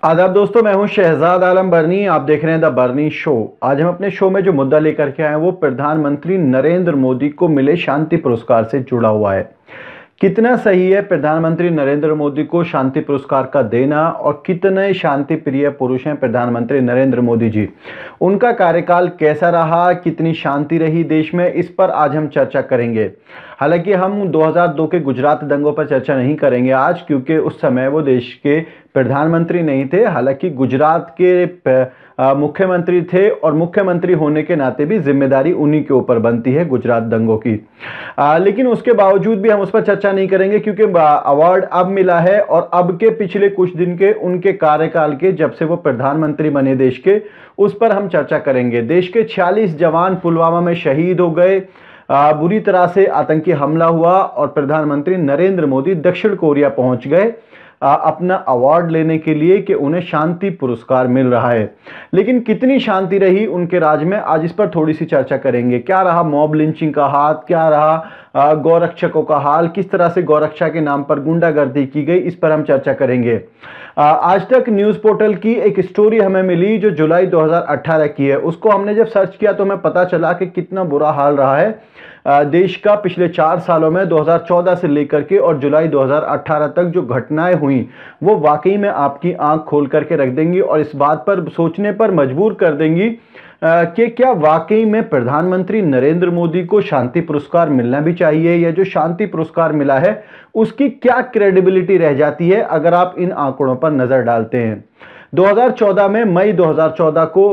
आदाब दोस्तों, मैं हूं शहजाद आलम बरनी। आप देख रहे हैं द बरनी शो। आज हम अपने शो में जो मुद्दा लेकर के आए हैं वो प्रधानमंत्री नरेंद्र मोदी को मिले शांति पुरस्कार से जुड़ा हुआ है। कितना सही है प्रधानमंत्री नरेंद्र मोदी को शांति पुरस्कार का देना, और कितने शांति प्रिय पुरुष हैं प्रधानमंत्री नरेंद्र मोदी जी। उनका कार्यकाल कैसा रहा, कितनी शांति रही देश में, इस पर आज हम चर्चा करेंगे। हालांकि हम 2002 के गुजरात दंगों पर चर्चा नहीं करेंगे आज, क्योंकि उस समय वो देश के प्रधानमंत्री नहीं थे। हालांकि गुजरात के मुख्यमंत्री थे, और मुख्यमंत्री होने के नाते भी जिम्मेदारी उन्हीं के ऊपर बनती है गुजरात दंगों की। लेकिन उसके बावजूद भी हम उस पर चर्चा नहीं करेंगे, क्योंकि अवार्ड अब मिला है, और अब के पिछले कुछ दिन के उनके कार्यकाल के, जब से वो प्रधानमंत्री बने देश के, उस पर हम चर्चा करेंगे। देश के 46 जवान पुलवामा में शहीद हो गए। बुरी तरह से आतंकी हमला हुआ, और प्रधानमंत्री नरेंद्र मोदी दक्षिण कोरिया पहुंच गए अपना अवार्ड लेने के लिए कि उन्हें शांति पुरस्कार मिल रहा है। लेकिन कितनी शांति रही उनके राज में, आज इस पर थोड़ी सी चर्चा करेंगे। क्या रहा मॉब लिंचिंग का हाथ, क्या रहा गौरक्षकों का हाल, किस तरह से गौरक्षा के नाम पर गुंडागर्दी की गई, इस पर हम चर्चा करेंगे। आज तक न्यूज़ पोर्टल की एक स्टोरी हमें मिली जो जुलाई 2018 की है। उसको हमने जब सर्च किया तो हमें पता चला कि कितना बुरा हाल रहा है देश का पिछले 4 सालों में, 2014 से लेकर के और जुलाई 2018 तक जो घटनाएं हुई वो वाकई में आपकी आंख खोल करके रख देंगी, और इस बात पर सोचने पर मजबूर कर देंगी कि क्या वाकई में प्रधानमंत्री नरेंद्र मोदी को शांति पुरस्कार मिलना भी चाहिए, या जो शांति पुरस्कार मिला है उसकी क्या क्रेडिबिलिटी रह जाती है अगर आप इन आंकड़ों पर नजर डालते हैं। 2014 में, मई 2014 को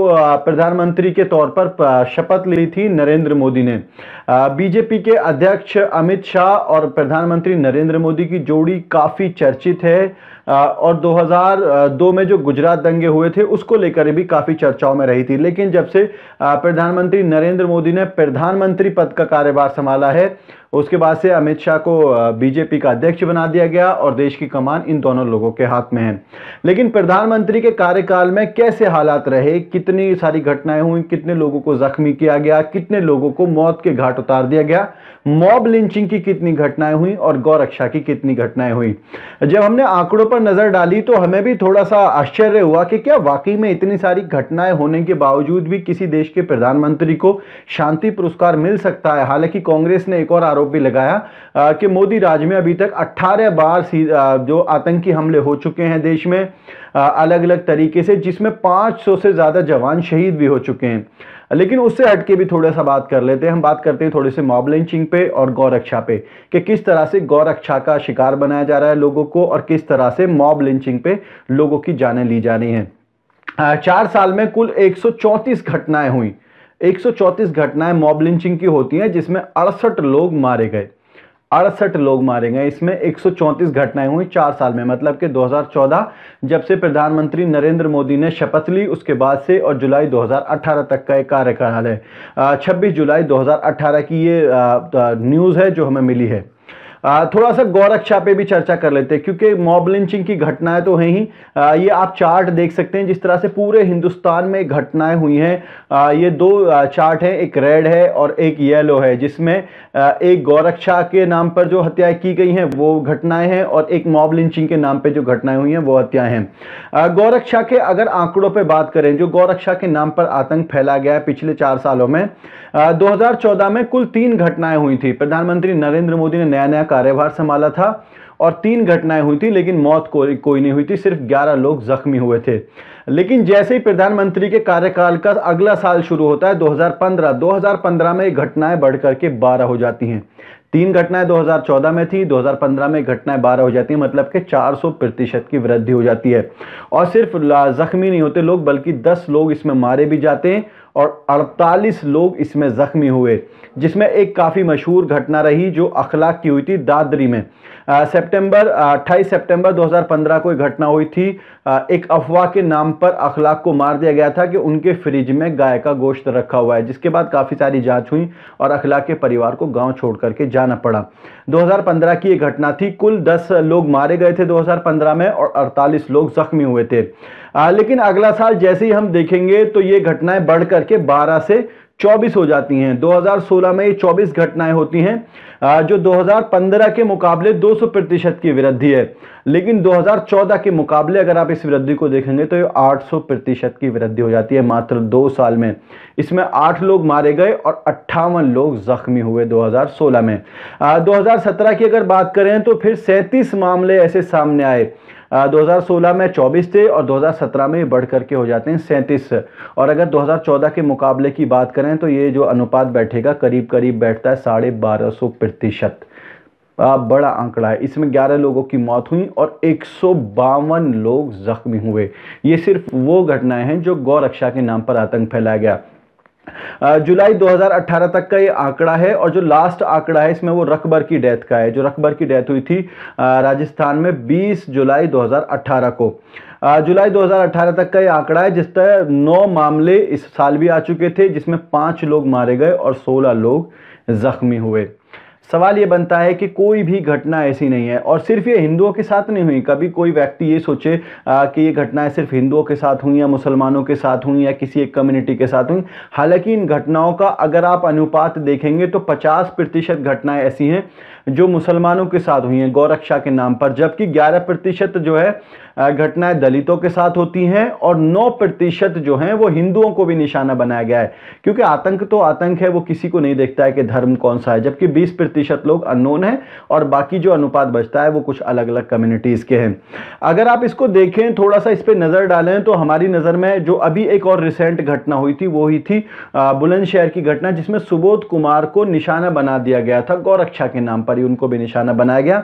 प्रधानमंत्री के तौर पर शपथ ली थी नरेंद्र मोदी ने। बीजेपी के अध्यक्ष अमित शाह और प्रधानमंत्री नरेंद्र मोदी की जोड़ी काफी चर्चित है, और 2002 में जो गुजरात दंगे हुए थे उसको लेकर भी काफी चर्चाओं में रही थी। लेकिन जब से प्रधानमंत्री नरेंद्र मोदी ने प्रधानमंत्री पद का कार्यभार संभाला है, उसके बाद से अमित शाह को बीजेपी का अध्यक्ष बना दिया गया, और देश की कमान इन दोनों लोगों के हाथ में है। लेकिन प्रधानमंत्री के कार्यकाल में कैसे हालात रहे, कितनी सारी घटनाएं हुई, कितने लोगों को जख्मी किया गया, कितने लोगों को मौत के घाट उतार दिया गया, मॉब लिंचिंग की कितनी घटनाएं हुई, और गौरक्षा की कितनी घटनाएं हुई। जब हमने आंकड़ों पर नजर डाली तो हमें भी थोड़ा सा आश्चर्य हुआ कि क्या वाकई में इतनी सारी घटनाएं होने के बावजूद भी किसी देश के प्रधानमंत्री को शांति पुरस्कार मिल सकता है। हालांकि कांग्रेस ने एक और आरोप भी लगाया कि मोदी राज में अभी तक 18 बार जो आतंकी हमले हो चुके हैं देश में अलग अलग तरीके से, जिसमें 500 से ज्यादा जवान शहीद भी हो चुके हैं। लेकिन उससे हटके भी थोड़ा सा बात कर लेते हैं। हम बात करते हैं थोड़े से मॉब लिंचिंग पे और गौरक्षा पे, कि किस तरह से गौरक्षा का शिकार बनाया जा रहा है लोगों को, और किस तरह से मॉब लिंचिंग पे लोगों की जानें ली जा रही हैं। 4 साल में कुल 134 घटनाएं हुई। 134 घटनाएं मॉब लिंचिंग की होती हैं, जिसमें 68 लोग मारे गए। 68 लोग मारे गए, इसमें 134 घटनाएं हुई 4 साल में। मतलब कि 2014 जब से प्रधानमंत्री नरेंद्र मोदी ने शपथ ली उसके बाद से, और जुलाई 2018 तक का एक कार्यकाल है। 26 जुलाई 2018 की ये न्यूज़ है जो हमें मिली है। थोड़ा सा गौरक्षा पे भी चर्चा कर लेते हैं, क्योंकि मॉब लिंचिंग की घटनाएं तो हैं ही। ये आप चार्ट देख सकते हैं जिस तरह से पूरे हिंदुस्तान में घटनाएं हुई हैं। ये दो चार्ट हैं, एक रेड है और एक येलो है, जिसमें एक गौरक्षा के नाम पर जो हत्याएं की गई हैं वो घटनाएं हैं, और एक मॉब लिंचिंग के नाम पे जो घटनाएं हुई हैं वो हत्याएं हैं। गौरक्षा के अगर आंकड़ों पे बात करें, जो गौरक्षा के नाम पर आतंक फैला गया है पिछले 4 सालों में, 2014 में कुल 3 घटनाएं हुई थी। प्रधानमंत्री नरेंद्र मोदी ने नया नया कार्यभार संभाला था, और 3 घटनाएं हुई थी, लेकिन मौत कोई नहीं हुई थी, सिर्फ 11 लोग जख्मी हुए थे। लेकिन जैसे ही प्रधानमंत्री के कार्यकाल का अगला साल शुरू होता है 2015 में घटनाएं बढ़कर के 12 हो जाती हैं। 3 घटनाएं 2014 में थी, 2015 में घटनाएं 12 हो जाती हैं, मतलब कि 400% की वृद्धि हो जाती है। और सिर्फ जख्मी नहीं होते लोग, बल्कि 10 लोग इसमें मारे भी जाते हैं, और 48 लोग इसमें जख्मी हुए। जिसमें एक काफ़ी मशहूर घटना रही जो अखलाक की हुई थी दादरी में। 28 सितंबर 2015 को एक घटना हुई थी। एक अफवाह के नाम पर अखलाक को मार दिया गया था कि उनके फ्रिज में गाय का गोश्त रखा हुआ है, जिसके बाद काफ़ी सारी जांच हुई और अखलाक के परिवार को गांव छोड़ करके जाना पड़ा। 2015 की एक घटना थी। कुल 10 लोग मारे गए थे 2015 में, और 48 लोग जख्मी हुए थे। लेकिन अगला साल जैसे ही हम देखेंगे तो ये घटनाएं बढ़ करके 12 से 24 हो जाती हैं। 2016 में ये 24 घटनाएं होती हैं, जो 2015 के मुकाबले 200% की वृद्धि है। लेकिन 2014 के मुकाबले अगर आप इस वृद्धि को देखेंगे तो ये 800% की वृद्धि हो जाती है मात्र 2 साल में। इसमें 8 लोग मारे गए और 58 लोग जख्मी हुए 2016 में। 2017 की अगर बात करें तो फिर 37 मामले ऐसे सामने आए। 2016 में 24 थे और 2017 में बढ़ करके हो जाते हैं 37। और अगर 2014 के मुकाबले की बात करें तो ये जो अनुपात बैठेगा करीब करीब बैठता है 1250%। बड़ा आंकड़ा है। इसमें 11 लोगों की मौत हुई और 152 लोग जख्मी हुए। ये सिर्फ वो घटनाएं हैं जो गौ रक्षा के नाम पर आतंक फैलाया गया। जुलाई 2018 तक का ये आंकड़ा है और जो लास्ट आंकड़ा है इसमें वो रकबर की डेथ का है। जो रकबर की डेथ हुई थी राजस्थान में 20 जुलाई 2018 को। जुलाई 2018 तक का ये आंकड़ा है, जिस तरह 9 मामले इस साल भी आ चुके थे जिसमें 5 लोग मारे गए और 16 लोग जख्मी हुए। सवाल ये बनता है कि कोई भी घटना ऐसी नहीं है, और सिर्फ ये हिंदुओं के साथ नहीं हुई। कभी कोई व्यक्ति ये सोचे कि ये घटनाएं सिर्फ हिंदुओं के साथ हुई या मुसलमानों के साथ हुई या किसी एक कम्युनिटी के साथ हुई। हालांकि इन घटनाओं का अगर आप अनुपात देखेंगे तो 50% घटनाएं ऐसी हैं जो मुसलमानों के साथ हुई हैं गौरक्षा के नाम पर, जबकि 11% जो है घटनाएं दलितों के साथ होती हैं और 9% जो हैं वो हिंदुओं को भी निशाना बनाया गया है। क्योंकि आतंक तो आतंक है, वो किसी को नहीं देखता है कि धर्म कौन सा है। जबकि 20% लोग अननोन हैं और बाकी जो अनुपात बचता है वो कुछ अलग अलग कम्युनिटीज के हैं। अगर आप इसको देखें, थोड़ा सा इस पर नजर डालें तो हमारी नजर में जो अभी एक और रिसेंट घटना हुई थी वो ही थी बुलंदशहर की घटना, जिसमें सुबोध कुमार को निशाना बना दिया गया था। गौरक्षा के नाम पर ही उनको भी निशाना बनाया गया।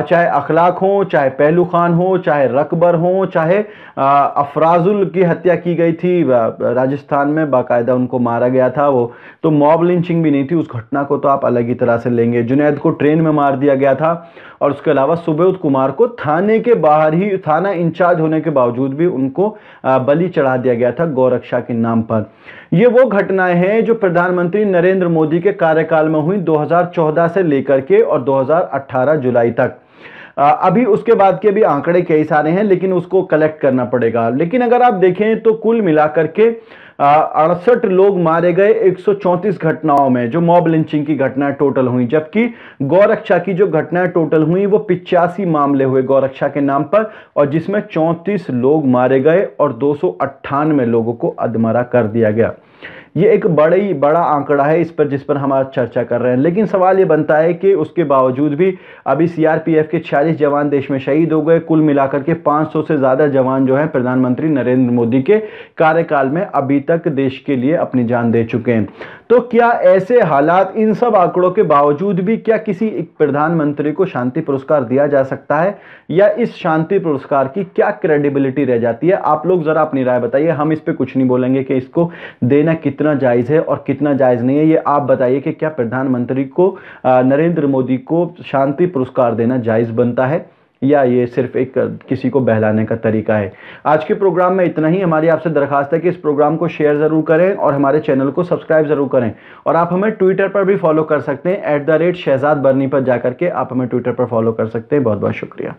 चाहे अखलाक हो, चाहे पहलू खान हो, चाहे रकबर हो, चाहे अफराजुल की हत्या की गई थी राजस्थान में, बाकायदा उनको मारा गया था। वो तो मॉब लिंचिंग भी नहीं थी, उस घटना को तो आप अलग ही तरह से लेंगे। जुनैद को ट्रेन में मार दिया गया था और उसके अलावा सुबोध कुमार को थाने के बाहर ही, थाना इंचार्ज होने के बावजूद भी उनको बलि चढ़ा दिया गया था गौरक्षा के नाम पर। ये वो घटनाएं हैं जो प्रधानमंत्री नरेंद्र मोदी के कार्यकाल में हुई 2014 से लेकर के और 2018 जुलाई तक। अभी उसके बाद के भी आंकड़े कई सारे हैं लेकिन उसको कलेक्ट करना पड़ेगा। लेकिन अगर आप देखें तो कुल मिलाकर के 68 लोग मारे गए 134 घटनाओं में, जो मॉब लिंचिंग की घटनाएं टोटल हुई। जबकि गौरक्षा की जो घटनाएं टोटल हुई वो 85 मामले हुए गौरक्षा के नाम पर, और जिसमें 34 लोग मारे गए और 298 लोगों को अधमरा कर दिया गया। ये एक बड़ा आंकड़ा है इस पर, जिस पर हम आज चर्चा कर रहे हैं। लेकिन सवाल ये बनता है कि उसके बावजूद भी अभी सीआरपीएफ के 46 जवान देश में शहीद हो गए। कुल मिलाकर के 500 से ज़्यादा जवान जो हैं प्रधानमंत्री नरेंद्र मोदी के कार्यकाल में अभी तक देश के लिए अपनी जान दे चुके हैं। तो क्या ऐसे हालात, इन सब आंकड़ों के बावजूद भी क्या किसी एक प्रधानमंत्री को शांति पुरस्कार दिया जा सकता है, या इस शांति पुरस्कार की क्या क्रेडिबिलिटी रह जाती है? आप लोग जरा अपनी राय बताइए। हम इस पे कुछ नहीं बोलेंगे कि इसको देना कितना जायज है और कितना जायज नहीं है। ये आप बताइए कि क्या प्रधानमंत्री को नरेंद्र मोदी को शांति पुरस्कार देना जायज बनता है, या ये सिर्फ एक किसी को बहलाने का तरीका है। आज के प्रोग्राम में इतना ही। हमारी आपसे दरखास्त है कि इस प्रोग्राम को शेयर जरूर करें और हमारे चैनल को सब्सक्राइब जरूर करें। और आप हमें ट्विटर पर भी फॉलो कर सकते हैं, @शहजाद बरनी पर जाकर के आप हमें ट्विटर पर फॉलो कर सकते हैं। बहुत बहुत शुक्रिया।